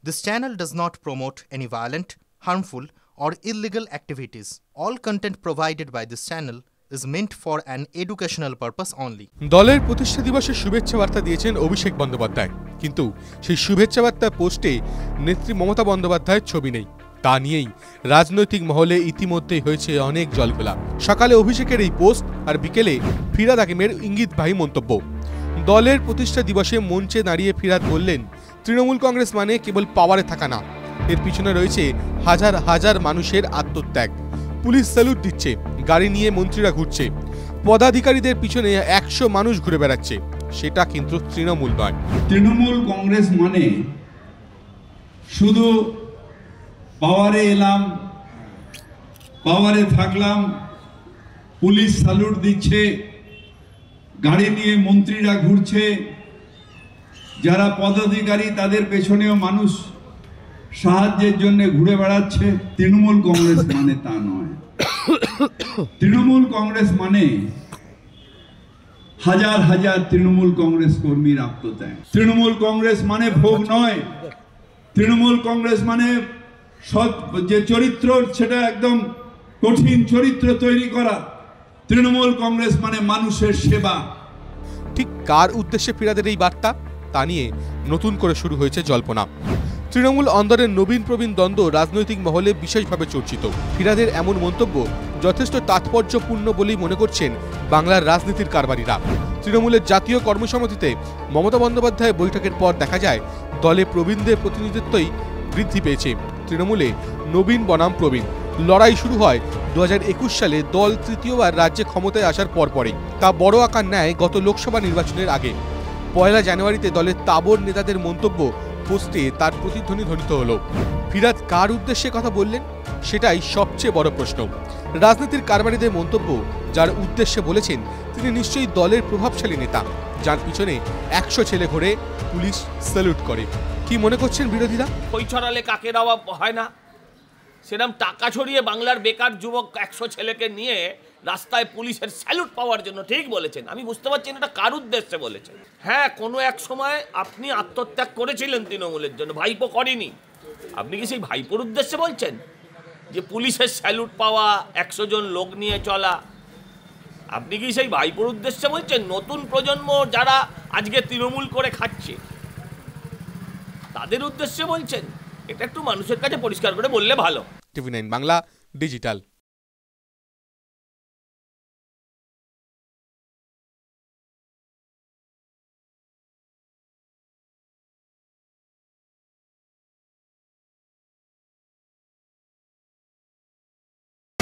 This channel does not promote any violent, harmful, or illegal activities. All content provided by this channel is meant for an educational purpose only. দলের প্রতিষ্ঠা দিবসের শুভেচ্ছা বার্তা দিয়েছেন অভিষেক বন্দ্যোপাধ্যায়, কিন্তু সেই শুভেচ্ছা বার্তার পোস্টে নেত্রী মমতা বন্দ্যোপাধ্যায়ের ছবি নেই। তা নিয়েই রাজনৈতিক মহলে ইতিমধ্যেই হয়েছে অনেক জলঘোলা। সকালে অভিষেকের এই পোস্ট আর বিকেলে ফিরহাদ হাকিমের ইঙ্গিতবাহী মন্তব্য। দলের প্রতিষ্ঠা দিবসে মঞ্চে দাঁড়িয়ে ফিরহাদ বললেন, তৃণমূল কংগ্রেস মানে কেবল পাওয়ারে থাকা না, এর পিছনে রয়েছে হাজার হাজার মানুষের আত্মত্যাগ। পুলিশ স্যালুট দিচ্ছে, গাড়ি নিয়ে মন্ত্রীরা ঘুরছে, পদাধিকারীদের পিছনে 100 মানুষ ঘুরে বেড়াচ্ছে, সেটা কিন্তু তৃণমূল নয়। তৃণমূল কংগ্রেস মানে শুধু পাওয়ারে এলাম, পাওয়ারে থাকলাম, পুলিশ স্যালুট দিচ্ছে, গাড়ি নিয়ে মন্ত্রীরা ঘুরছে, যারা পদাধিকারী তাদের পেছনেও মানুষ সাহায্যের জন্য ঘুরে বেড়াচ্ছে। তৃণমূল কংগ্রেস মানে তা নয়। তৃণমূল কংগ্রেস মানে হাজার হাজার তৃণমূল কংগ্রেস কর্মীর আত্মত্যাগ। তৃণমূল কংগ্রেস মানে ভোগ নয়। তৃণমূল কংগ্রেস মানে সৎ যে চরিত্র, সেটা একদম কঠিন চরিত্র তৈরি করা। তৃণমূল কংগ্রেস মানে মানুষের সেবা। ঠিক কার উদ্দেশ্যে ফিরহাদের এই বার্তা, তা নিয়ে নতুন করে শুরু হয়েছে জল্পনা। তৃণমূল অন্দরের নবীন প্রবীণ দ্বন্দ্ব রাজনৈতিক মহলে বিশেষভাবে চর্চিত। ফিরহাদের এমন মন্তব্য যথেষ্ট তাৎপর্যপূর্ণ বলেই মনে করছেন বাংলার রাজনীতির কারবারিরা। তৃণমূলের জাতীয় কর্মসমিতিতে মমতা বন্দ্যোপাধ্যায় বৈঠকের পর দেখা যায় দলে প্রবীণদের প্রতিনিধিত্বই বৃদ্ধি পেয়েছে। তৃণমূলে নবীন বনাম প্রবীণ লড়াই শুরু হয় 2021 সালে দল তৃতীয়বার রাজ্যে ক্ষমতায় আসার পরপরই। তা বড় আকার নেয় গত লোকসভা নির্বাচনের আগে। 1 জানুয়ারিতে দলের তাবর নেতাদের মন্তব্য পোস্টে তার প্রতিধ্বনি ধ্বনিত হলো। ফিরহাদ কার উদ্দেশ্যে কথা বললেন, সেটাই সবচেয়ে বড় প্রশ্ন। রাজনীতির কারবারিদের মন্তব্য, যার উদ্দেশ্যে বলেছেন তিনি নিশ্চয়ই দলের প্রভাবশালী নেতা, যার পিছনে 100 ছেলে ঘোরে, পুলিশ স্যালুট করে। কি মনে করছেন বিরোধীরা? কই ছড়ালে কাকের অভাব হয় না, সেরকম টাকা ছড়িয়ে বাংলার বেকার যুবক 100 ছেলেকে নিয়ে রাস্তায় পুলিশের স্যালুট পাওয়ার জন্য। ঠিক বলেছেন, আমি বুঝতে পারছি না এটা কার উদ্দেশ্যে বলেছেন। হ্যাঁ, কোনো এক সময় আপনি আত্মত্যাগ করেছিলেন তৃণমূলের জন্য, ভাইপো করেনি। আপনি কি সেই ভাইপোর উদ্দেশ্যে বলছেন যে পুলিশের স্যালুট পাওয়া, 100 জন লোক নিয়ে চলা? আপনি কি সেই ভাইপোর উদ্দেশ্যে বলছেন? নতুন প্রজন্ম যারা আজকে তৃণমূল করে খাচ্ছে তাদের উদ্দেশ্যে বলছেন? এটা একটু মানুষের কাছে পরিষ্কার করে বললে ভালো। TV9 Bangla digital.